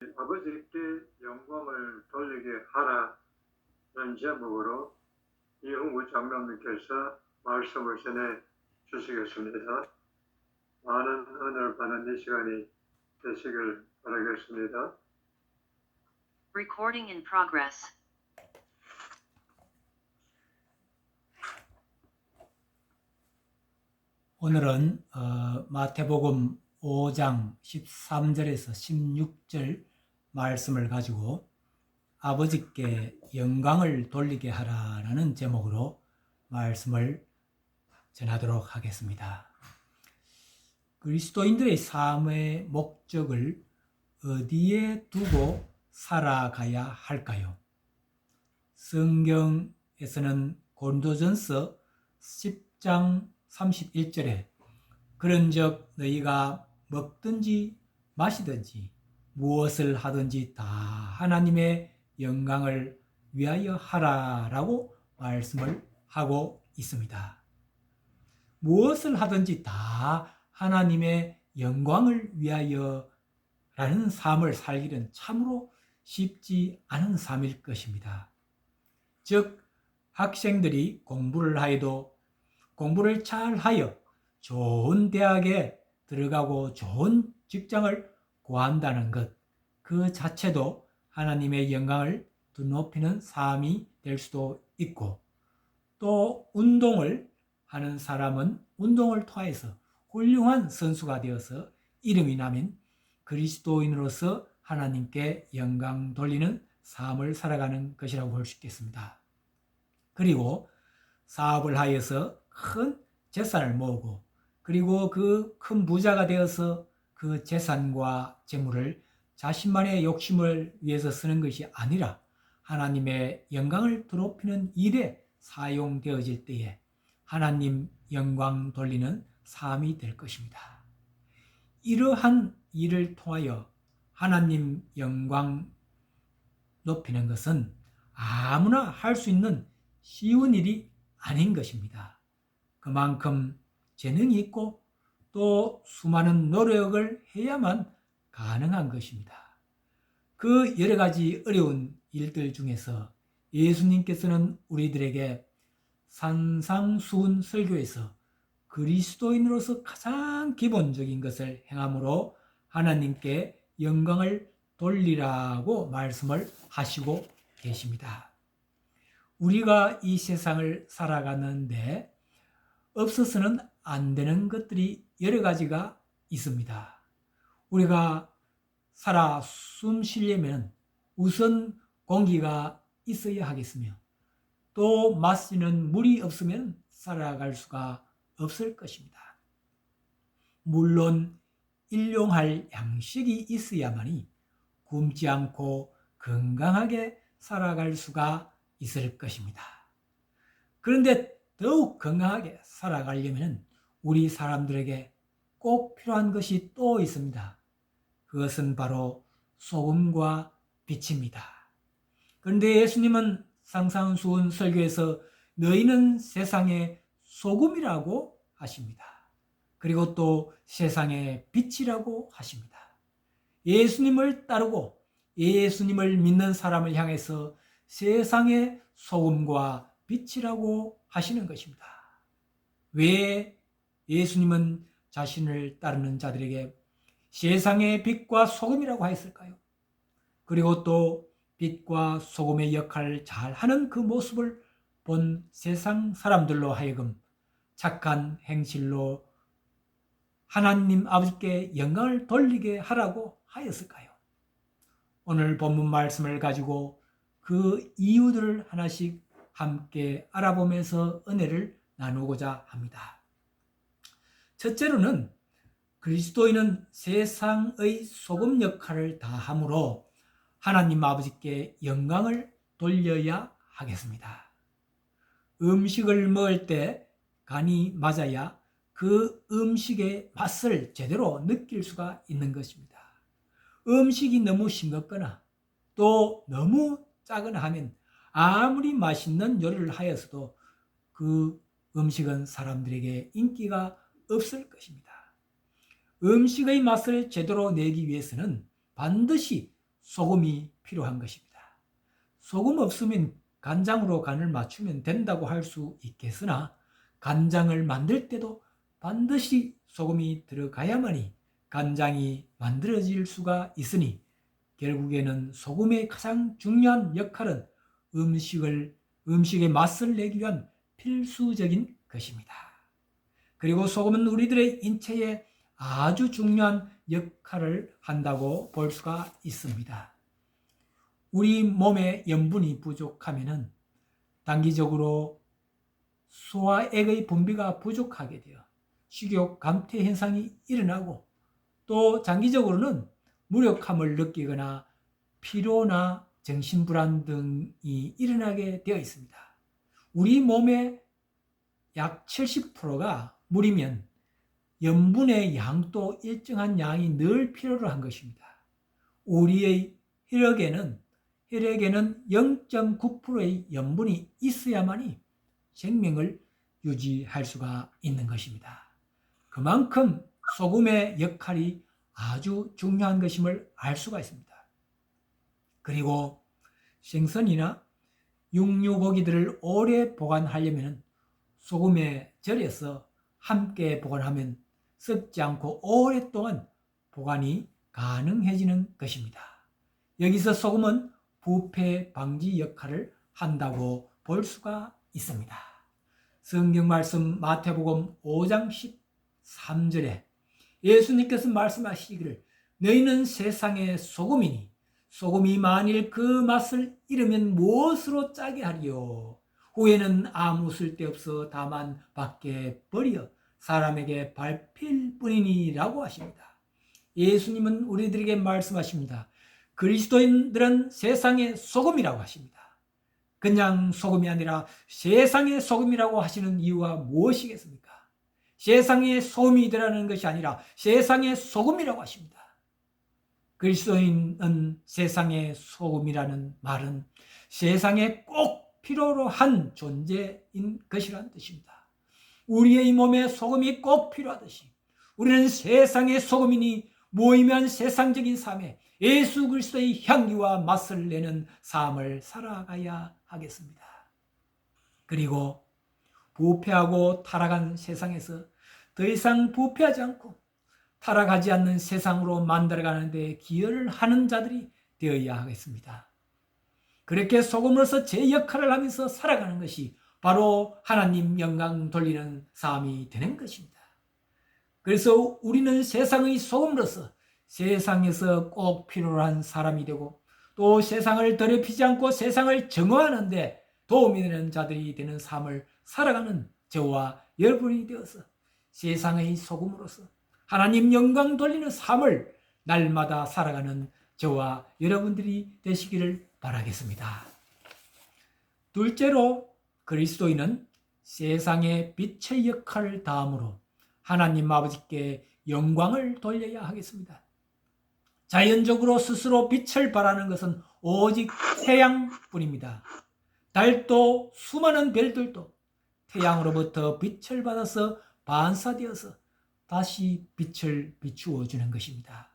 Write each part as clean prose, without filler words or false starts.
아버지께 영광을 돌리게 하라는 제목으로 이흥우 장로님께서 말씀을 전해 주시겠습니다. 많은 은혜를 받는 이 시간이 되시길 바라겠습니다. Recording in progress. 오늘은 마태복음 5장 13절에서 16절 말씀을 가지고 아버지께 영광을 돌리게 하라라는 제목으로 말씀을 전하도록 하겠습니다. 그리스도인들의 삶의 목적을 어디에 두고 살아가야 할까요? 성경에서는 고린도전서 10장 31절에 그런즉 너희가 먹든지 마시든지 무엇을 하든지 다 하나님의 영광을 위하여 하라라고 말씀을 하고 있습니다. 무엇을 하든지 다 하나님의 영광을 위하여 라는 삶을 살기는 참으로 쉽지 않은 삶일 것입니다. 즉 학생들이 공부를 하여도 공부를 잘 하여 좋은 대학에 들어가고 좋은 직장을 구한다는 것, 그 자체도 하나님의 영광을 높이는 삶이 될 수도 있고, 또 운동을 하는 사람은 운동을 통해서 훌륭한 선수가 되어서 이름이 나면 그리스도인으로서 하나님께 영광 돌리는 삶을 살아가는 것이라고 볼 수 있겠습니다. 그리고 사업을 하여서 큰 재산을 모으고 그리고 그 큰 부자가 되어서 그 재산과 재물을 자신만의 욕심을 위해서 쓰는 것이 아니라 하나님의 영광을 드높이는 일에 사용되어질 때에 하나님 영광 돌리는 삶이 될 것입니다. 이러한 일을 통하여 하나님 영광 높이는 것은 아무나 할 수 있는 쉬운 일이 아닌 것입니다. 그만큼 재능이 있고 또 수많은 노력을 해야만 가능한 것입니다. 그 여러 가지 어려운 일들 중에서 예수님께서는 우리들에게 산상수훈 설교에서 그리스도인으로서 가장 기본적인 것을 행함으로 하나님께 영광을 돌리라고 말씀을 하시고 계십니다. 우리가 이 세상을 살아가는데 없어서는 안 되는 것들이 여러 가지가 있습니다. 우리가 살아 숨 쉬려면 우선 공기가 있어야 하겠으며 또 마시는 물이 없으면 살아갈 수가 없을 것입니다. 물론 일용할 양식이 있어야만이 굶지 않고 건강하게 살아갈 수가 있을 것입니다. 그런데 더욱 건강하게 살아가려면 우리 사람들에게 꼭 필요한 것이 또 있습니다. 그것은 바로 소금과 빛입니다. 그런데 예수님은 산상수훈 설교에서 너희는 세상의 소금이라고 하십니다. 그리고 또 세상의 빛이라고 하십니다. 예수님을 따르고 예수님을 믿는 사람을 향해서 세상의 소금과 빛이라고 하시는 것입니다. 왜 예수님은 자신을 따르는 자들에게 세상의 빛과 소금이라고 하였을까요? 그리고 또 빛과 소금의 역할을 잘 하는 그 모습을 본 세상 사람들로 하여금 착한 행실로 하나님 아버지께 영광을 돌리게 하라고 하였을까요? 오늘 본문 말씀을 가지고 그 이유들을 하나씩 함께 알아보면서 은혜를 나누고자 합니다. 첫째로는 그리스도인은 세상의 소금 역할을 다함으로 하나님 아버지께 영광을 돌려야 하겠습니다. 음식을 먹을 때 간이 맞아야 그 음식의 맛을 제대로 느낄 수가 있는 것입니다. 음식이 너무 싱겁거나 또 너무 짜거나 하면 아무리 맛있는 요리를 하였어도 그 음식은 사람들에게 인기가 없을 것입니다. 음식의 맛을 제대로 내기 위해서는 반드시 소금이 필요한 것입니다. 소금 없으면 간장으로 간을 맞추면 된다고 할 수 있겠으나 간장을 만들 때도 반드시 소금이 들어가야만이 간장이 만들어질 수가 있으니 결국에는 소금의 가장 중요한 역할은 음식의 맛을 내기 위한 필수적인 것입니다. 그리고 소금은 우리들의 인체에 아주 중요한 역할을 한다고 볼 수가 있습니다. 우리 몸에 염분이 부족하면 단기적으로 소화액의 분비가 부족하게 되어 식욕 감퇴 현상이 일어나고 또 장기적으로는 무력함을 느끼거나 피로나 정신불안 등이 일어나게 되어 있습니다. 우리 몸의 약 70%가 물이면 염분의 양도 일정한 양이 늘 필요로 한 것입니다. 우리의 혈액에는 0.9%의 염분이 있어야만이 생명을 유지할 수가 있는 것입니다. 그만큼 소금의 역할이 아주 중요한 것임을 알 수가 있습니다. 그리고 생선이나 육류고기들을 오래 보관하려면 소금에 절여서 함께 보관하면 썩지 않고 오랫동안 보관이 가능해지는 것입니다. 여기서 소금은 부패 방지 역할을 한다고 볼 수가 있습니다. 성경 말씀 마태복음 5장 13절에 예수님께서 말씀하시기를 너희는 세상의 소금이니 소금이 만일 그 맛을 잃으면 무엇으로 짜게 하리요? 후에는 아무 쓸데없어 다만 밖에 버려 사람에게 밟힐 뿐이니라고 하십니다. 예수님은 우리들에게 말씀하십니다. 그리스도인들은 세상의 소금이라고 하십니다. 그냥 소금이 아니라 세상의 소금이라고 하시는 이유가 무엇이겠습니까? 세상의 소금이 되라는 것이 아니라 세상의 소금이라고 하십니다. 그리스도인은 세상의 소금이라는 말은 세상에 꼭 필요로 한 존재인 것이라는 뜻입니다. 우리의 몸에 소금이 꼭 필요하듯이 우리는 세상의 소금이니 모이면 세상적인 삶에 예수 그리스도의 향기와 맛을 내는 삶을 살아가야 하겠습니다. 그리고 부패하고 타락한 세상에서 더 이상 부패하지 않고 타락하지 않는 세상으로 만들어가는 데 기여를 하는 자들이 되어야 하겠습니다. 그렇게 소금으로서 제 역할을 하면서 살아가는 것이 바로 하나님 영광 돌리는 삶이 되는 것입니다. 그래서 우리는 세상의 소금으로서 세상에서 꼭 필요로 한 사람이 되고 또 세상을 더럽히지 않고 세상을 정화하는 데 도움이 되는 자들이 되는 삶을 살아가는 저와 여러분이 되어서 세상의 소금으로서 하나님 영광 돌리는 삶을 날마다 살아가는 저와 여러분들이 되시기를 바라겠습니다. 둘째로 그리스도인은 세상의 빛의 역할을 다함으로 하나님 아버지께 영광을 돌려야 하겠습니다. 자연적으로 스스로 빛을 발하는 것은 오직 태양뿐입니다. 달도 수많은 별들도 태양으로부터 빛을 받아서 반사되어서 다시 빛을 비추어 주는 것입니다.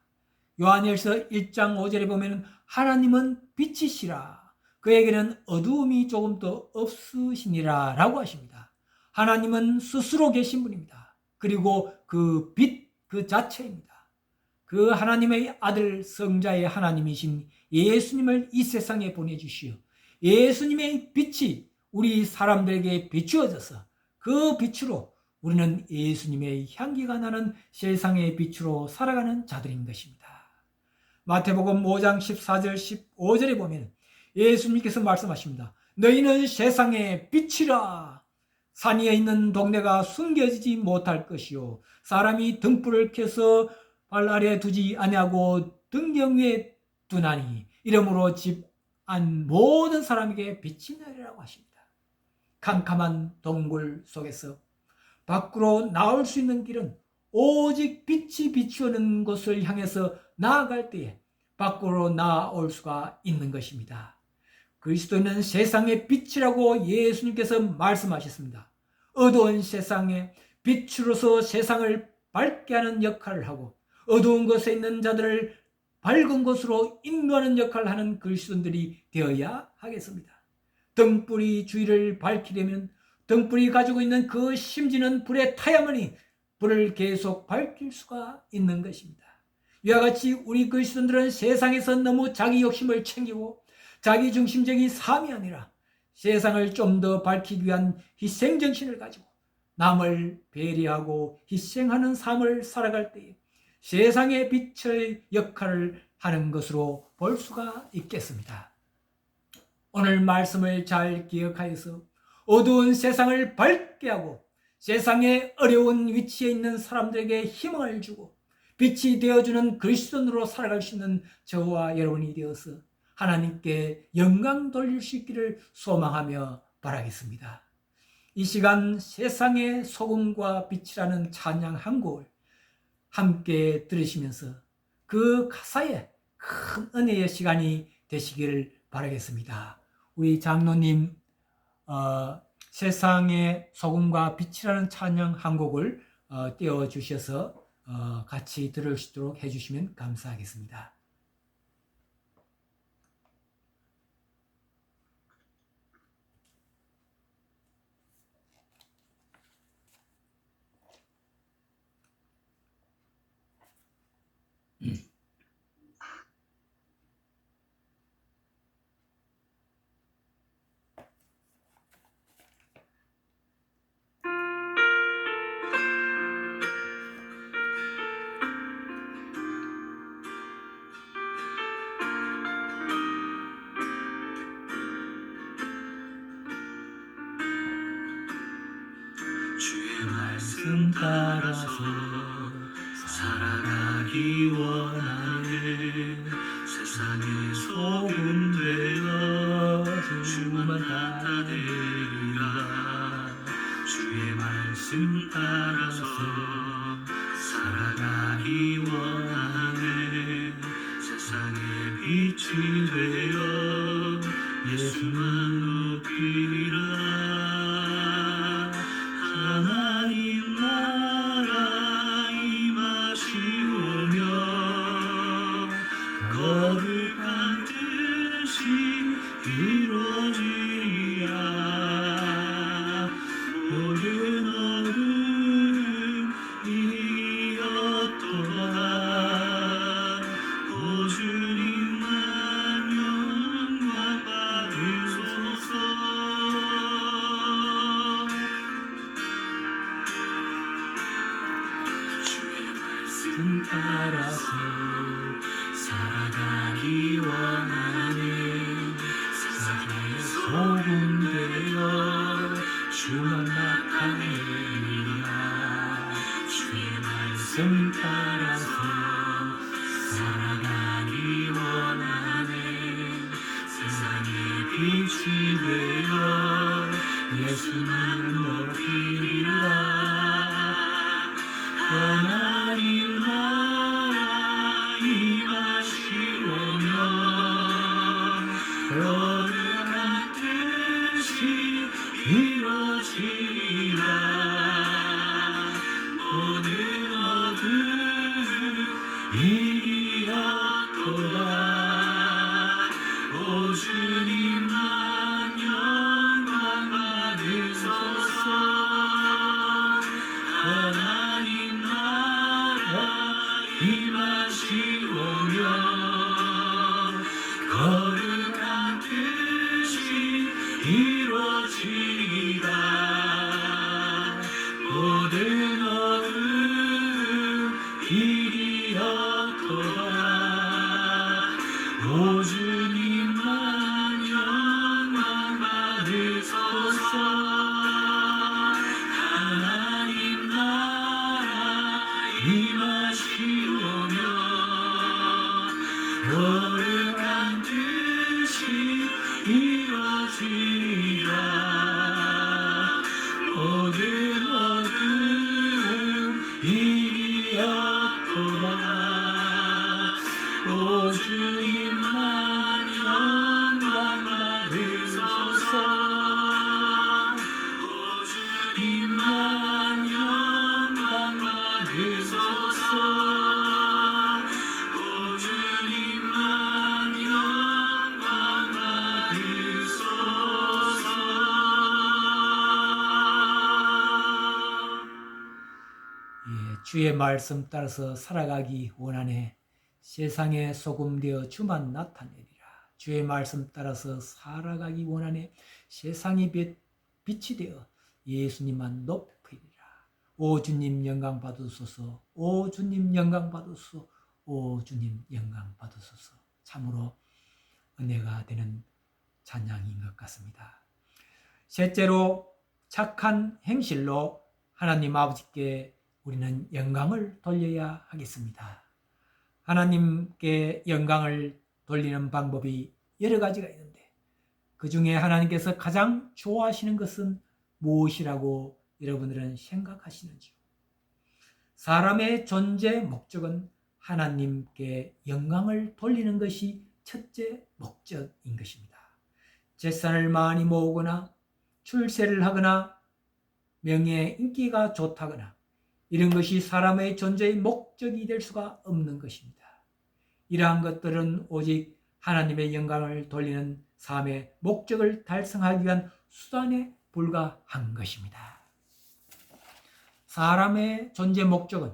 요한일서 1장 5절에 보면 하나님은 빛이시라 그에게는 어두움이 조금도 없으시니라 라고 하십니다. 하나님은 스스로 계신 분입니다. 그리고 그 빛 그 자체입니다. 그 하나님의 아들 성자의 하나님이신 예수님을 이 세상에 보내주시어 예수님의 빛이 우리 사람들에게 비추어져서 그 빛으로 우리는 예수님의 향기가 나는 세상의 빛으로 살아가는 자들인 것입니다. 마태복음 5장 14절 15절에 보면 예수님께서 말씀하십니다. 너희는 세상의 빛이라. 산 위에 있는 동네가 숨겨지지 못할 것이요 사람이 등불을 켜서 발 아래 두지 아니하고 등경 위에 두나니 이러므로 집 안 모든 사람에게 빛이 나리라고 하십니다. 캄캄한 동굴 속에서 밖으로 나올 수 있는 길은 오직 빛이 비추는 곳을 향해서 나아갈 때에 밖으로 나올 수가 있는 것입니다. 그리스도는 세상의 빛이라고 예수님께서 말씀하셨습니다. 어두운 세상에 빛으로서 세상을 밝게 하는 역할을 하고 어두운 곳에 있는 자들을 밝은 곳으로 인도하는 역할을 하는 그리스도인들이 되어야 하겠습니다. 등불이 주위를 밝히려면 등불이 가지고 있는 그 심지는 불에 타야만이 불을 계속 밝힐 수가 있는 것입니다. 이와 같이 우리 그리스도인들은 세상에서 너무 자기 욕심을 챙기고 자기 중심적인 삶이 아니라 세상을 좀 더 밝히기 위한 희생정신을 가지고 남을 배려하고 희생하는 삶을 살아갈 때에 세상의 빛의 역할을 하는 것으로 볼 수가 있겠습니다. 오늘 말씀을 잘 기억하여서 어두운 세상을 밝게 하고 세상의 어려운 위치에 있는 사람들에게 희망을 주고 빛이 되어주는 그리스도인으로 살아갈 수 있는 저와 여러분이 되어서 하나님께 영광 돌릴 수 있기를 소망하며 바라겠습니다. 이 시간 세상의 소금과 빛이라는 찬양 한 곡을 함께 들으시면서 그 가사에 큰 은혜의 시간이 되시기를 바라겠습니다. 우리 장로님 세상의 소금과 빛이라는 찬양 한 곡을 띄워주셔서 같이 들을 수 있도록 해주시면 감사하겠습니다. 주의 말씀 따라서 살아가기 원하네. 세상의 소금 되어 주만 따르리라. 주의 말씀 따라서 살아가기 원하네. 세상의 빛이 되어 예수만 높이리라. 하나님 나라 임하시오며 거룩한 뜻이 이루어지리라. 모든 어둠 이었도다. 오 주님만 영광 받으소서. 따라서 살아가기 원하네. 세상의 소금 되어 주만 나타내리라. 주의 말씀 따라서 살아가기 원하네. 세상의 빛이 되어 예수만 높이리라. 하나님 나라 임하시오며 거룩한 뜻이 이루어지리라. 모든 어둠 이기었도다. 오 주님만 영광 받으소서. 하나님 나라 임하시오며 거룩한 뜻이 이루어지리라. 모든 어둠 이기었도다. 오 주님만 영광 받으소서. 하나님 나라 임하시오며 거룩한 뜻이 이루어지리라. 모든 어둠 이기었도다. 오 주님만 주의 말씀 따라서 살아가기 원하네. 세상의 소금 되어 주만 나타내리라. 주의 말씀 따라서 살아가기 원하네. 세상의 빛이 되어 예수님만 높이리라. 오 주님 영광 받으소서. 오 주님 영광 받으소서. 오 주님 영광 받으소서. 참으로 은혜가 되는 찬양인 것 같습니다. 셋째로 착한 행실로 하나님 아버지께 우리는 영광을 돌려야 하겠습니다. 하나님께 영광을 돌리는 방법이 여러 가지가 있는데 그 중에 하나님께서 가장 좋아하시는 것은 무엇이라고 여러분들은 생각하시는지요? 사람의 존재 목적은 하나님께 영광을 돌리는 것이 첫째 목적인 것입니다. 재산을 많이 모으거나 출세를 하거나 명예, 인기가 좋다거나 이런 것이 사람의 존재의 목적이 될 수가 없는 것입니다. 이러한 것들은 오직 하나님의 영광을 돌리는 삶의 목적을 달성하기 위한 수단에 불과한 것입니다. 사람의 존재 목적은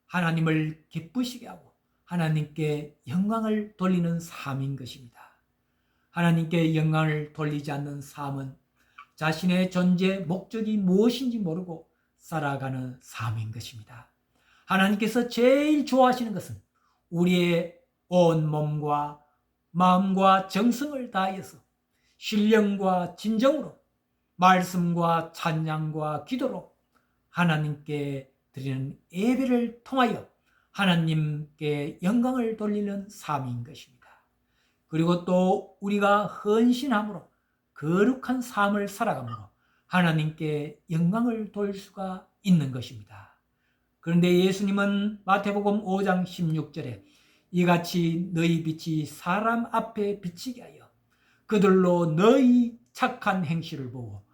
하나님을 기쁘시게 하고 하나님께 영광을 돌리는 삶인 것입니다. 하나님께 영광을 돌리지 않는 삶은 자신의 존재 목적이 무엇인지 모르고 살아가는 삶인 것입니다. 하나님께서 제일 좋아하시는 것은 우리의 온 몸과 마음과 정성을 다하여서 신령과 진정으로 말씀과 찬양과 기도로 하나님께 드리는 예배를 통하여 하나님께 영광을 돌리는 삶인 것입니다. 그리고 또 우리가 헌신함으로 거룩한 삶을 살아감으로 하나님께 영광을 돌릴 수가 있는 것입니다. 그런데 예수님은 마태복음 5장 16절에 이같이 너희 빛이 사람 앞에 비치게 하여 그들로 너희 착한 행실을 보고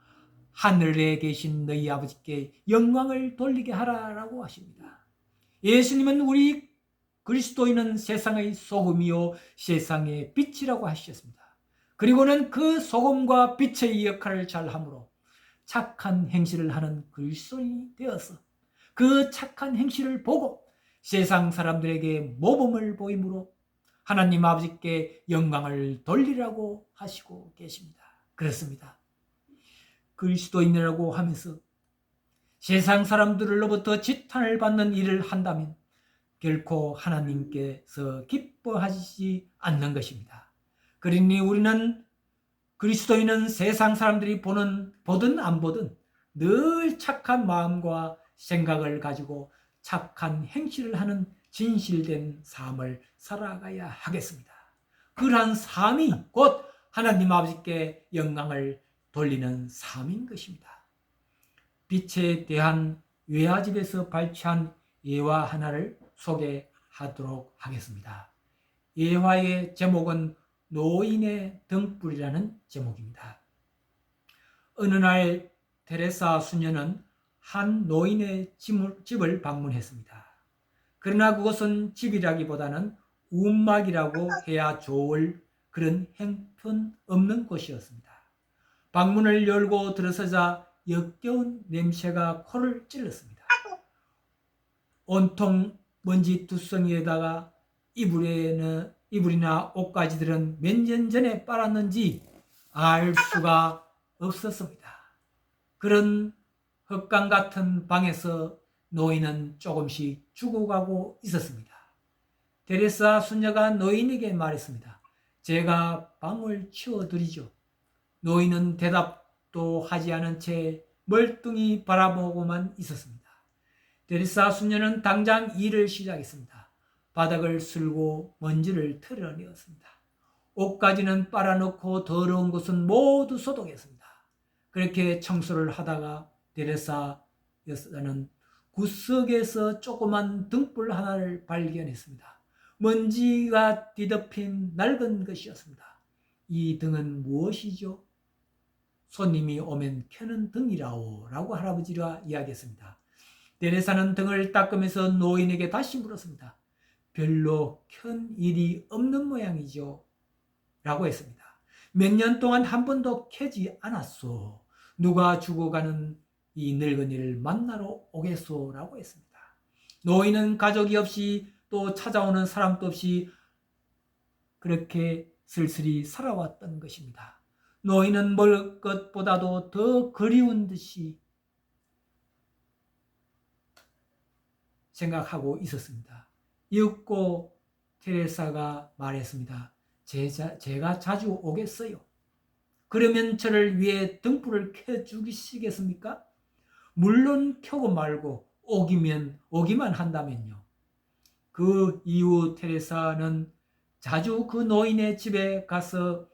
하늘에 계신 너희 아버지께 영광을 돌리게 하라라고 하십니다. 예수님은 우리 그리스도인은 세상의 소금이요 세상의 빛이라고 하셨습니다. 그리고는 그 소금과 빛의 역할을 잘함으로 착한 행실을 하는 그리스도인이 되어서 그 착한 행실을 보고 세상 사람들에게 모범을 보임으로 하나님 아버지께 영광을 돌리라고 하시고 계십니다. 그렇습니다. 그리스도인이라고 하면서 세상 사람들로부터 지탄을 받는 일을 한다면 결코 하나님께서 기뻐하시지 않는 것입니다. 그러니 우리는 그리스도인은 세상 사람들이 보든 안 보든 늘 착한 마음과 생각을 가지고 착한 행실을 하는 진실된 삶을 살아가야 하겠습니다. 그러한 삶이 곧 하나님 아버지께 영광을 돌리는 삶인 것입니다. 빛에 대한 외화집에서 발췌한 예화 하나를 소개하도록 하겠습니다. 예화의 제목은 노인의 등불이라는 제목입니다. 어느 날 테레사 수녀는 한 노인의 집을 방문했습니다. 그러나 그것은 집이라기보다는 움막이라고 해야 좋을 그런 형편없는 곳이었습니다. 방문을 열고 들어서자 역겨운 냄새가 코를 찔렀습니다. 온통 먼지 두성이에다가 이불이나 옷가지들은 몇 년 전에 빨았는지 알 수가 없었습니다. 그런 헛강 같은 방에서 노인은 조금씩 죽어가고 있었습니다. 테레사 수녀가 노인에게 말했습니다. 제가 방을 치워드리죠. 노인은 대답도 하지 않은 채 멀뚱히 바라보고만 있었습니다. 테레사 수녀는 당장 일을 시작했습니다. 바닥을 쓸고 먼지를 털어내었습니다. 옷가지는 빨아놓고 더러운 곳은 모두 소독했습니다. 그렇게 청소를 하다가 테레사 여사는 구석에서 조그만 등불 하나를 발견했습니다. 먼지가 뒤덮인 낡은 것이었습니다. 이 등은 무엇이죠? 손님이 오면 켜는 등이라오 라고 할아버지가 이야기했습니다. 테레사는 등을 닦으면서 노인에게 다시 물었습니다. 별로 켠 일이 없는 모양이죠 라고 했습니다. 몇 년 동안 한 번도 켜지 않았소. 누가 죽어가는 이 늙은이를 만나러 오겠소 라고 했습니다. 노인은 가족이 없이 또 찾아오는 사람도 없이 그렇게 쓸쓸히 살아왔던 것입니다. 노인은 먹을 것보다도 더 그리운 듯이 생각하고 있었습니다. 이윽고 테레사가 말했습니다. 제가 자주 오겠어요. 그러면 저를 위해 등불을 켜주시겠습니까? 물론 켜고 말고 오기만 한다면요. 그 이후 테레사는 자주 그 노인의 집에 가서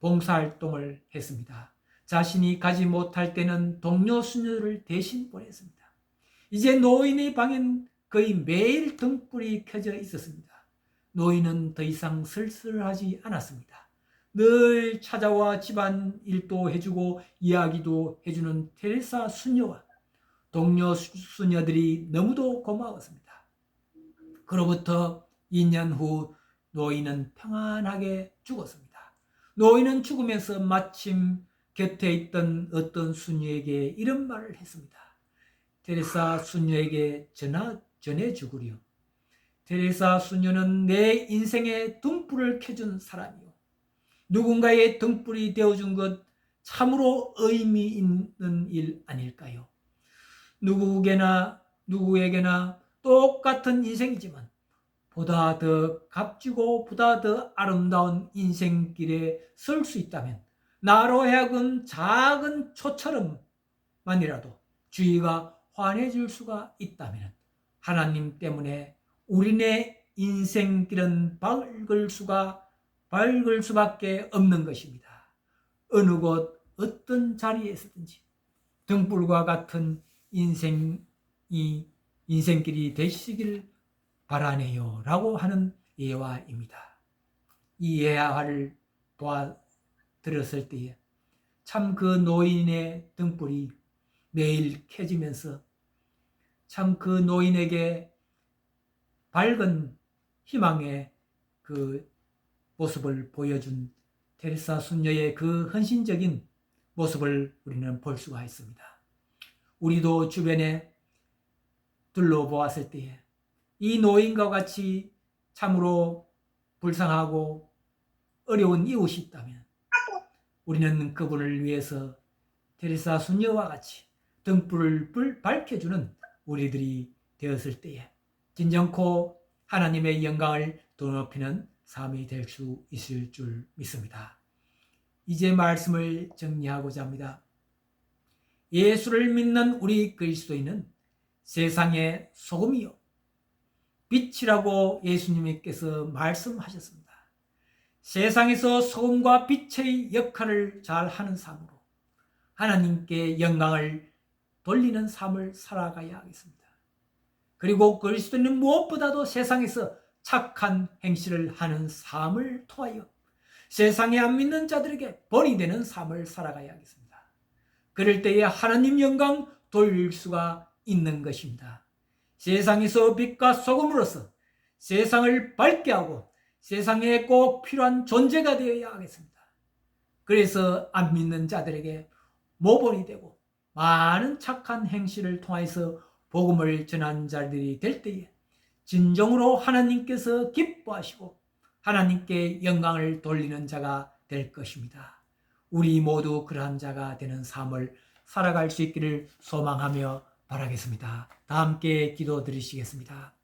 봉사활동을 했습니다. 자신이 가지 못할 때는 동료 수녀를 대신 보냈습니다. 이제 노인의 방엔 거의 매일 등불이 켜져 있었습니다. 노인은 더 이상 쓸쓸하지 않았습니다. 늘 찾아와 집안 일도 해주고 이야기도 해주는 테레사 수녀와 동료 수녀들이 너무도 고마웠습니다. 그로부터 2년 후 노인은 평안하게 죽었습니다. 노인은 죽으면서 마침 곁에 있던 어떤 수녀에게 이런 말을 했습니다. 테레사 수녀에게 전해주구려. 테레사 수녀는 내 인생에 등불을 켜준 사람이요. 누군가의 등불이 되어준 것 참으로 의미 있는 일 아닐까요? 누구에게나 똑같은 인생이지만 보다 더 값지고 보다 더 아름다운 인생길에 설 수 있다면 나로 하여금 작은 초처럼만이라도 주위가 환해질 수가 있다면 하나님 때문에 우리네 인생길은 밝을 수밖에 없는 것입니다. 어느 곳 어떤 자리에서든지 등불과 같은 인생길이 되시길 바라네요 라고 하는 예화입니다. 이 예화를 들었을 때에 참 그 노인의 등불이 매일 켜지면서 참 그 노인에게 밝은 희망의 그 모습을 보여준 테레사 수녀의 그 헌신적인 모습을 우리는 볼 수가 있습니다. 우리도 주변에 둘러보았을 때에 이 노인과 같이 참으로 불쌍하고 어려운 이웃이 있다면 우리는 그분을 위해서 테레사 수녀와 같이 등불을 밝혀주는 우리들이 되었을 때에 진정코 하나님의 영광을 높이는 삶이 될 수 있을 줄 믿습니다. 이제 말씀을 정리하고자 합니다. 예수를 믿는 우리 그리스도인은 세상의 소금이요 빛이라고 예수님께서 말씀하셨습니다. 세상에서 소금과 빛의 역할을 잘 하는 삶으로 하나님께 영광을 돌리는 삶을 살아가야 하겠습니다. 그리고 그리스도인은 무엇보다도 세상에서 착한 행실을 하는 삶을 통하여 세상에 안 믿는 자들에게 본이 되는 삶을 살아가야 하겠습니다. 그럴 때에 하나님 영광 돌릴 수가 있는 것입니다. 세상에서 빛과 소금으로서 세상을 밝게 하고 세상에 꼭 필요한 존재가 되어야 하겠습니다. 그래서 안 믿는 자들에게 모본이 되고 많은 착한 행실을 통해서 복음을 전하는 자들이 될 때에 진정으로 하나님께서 기뻐하시고 하나님께 영광을 돌리는 자가 될 것입니다. 우리 모두 그러한 자가 되는 삶을 살아갈 수 있기를 소망하며 바라겠습니다. 다 함께 기도드리시겠습니다.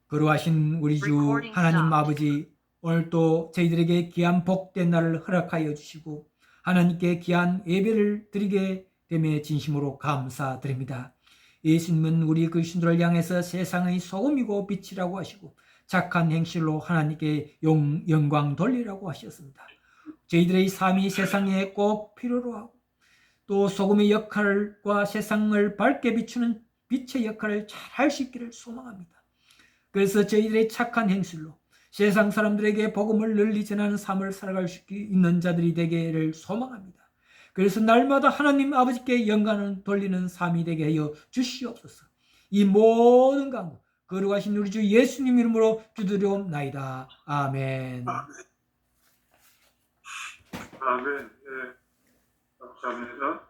거룩하신 우리 주 하나님 아버지, 오늘도 저희들에게 귀한 복된 날을 허락하여 주시고 하나님께 귀한 예배를 드리게 됨에 진심으로 감사드립니다. 예수님은 우리 그리스도를 향해서 세상의 소금이고 빛이라고 하시고 착한 행실로 하나님께 영광 돌리라고 하셨습니다. 저희들의 삶이 세상에 꼭 필요로 하고 또 소금의 역할과 세상을 밝게 비추는 빛의 역할을 잘 할 수 있기를 소망합니다. 그래서 저희들의 착한 행실로 세상 사람들에게 복음을 널리 전하는 삶을 살아갈 수 있는 자들이 되기를 소망합니다. 그래서 날마다 하나님 아버지께 영광을 돌리는 삶이 되게 하여 주시옵소서. 이 모든 강구 거룩하신 우리 주 예수님 이름으로 기도드리옵나이다. 아멘. 아멘. 네, 감사합니다.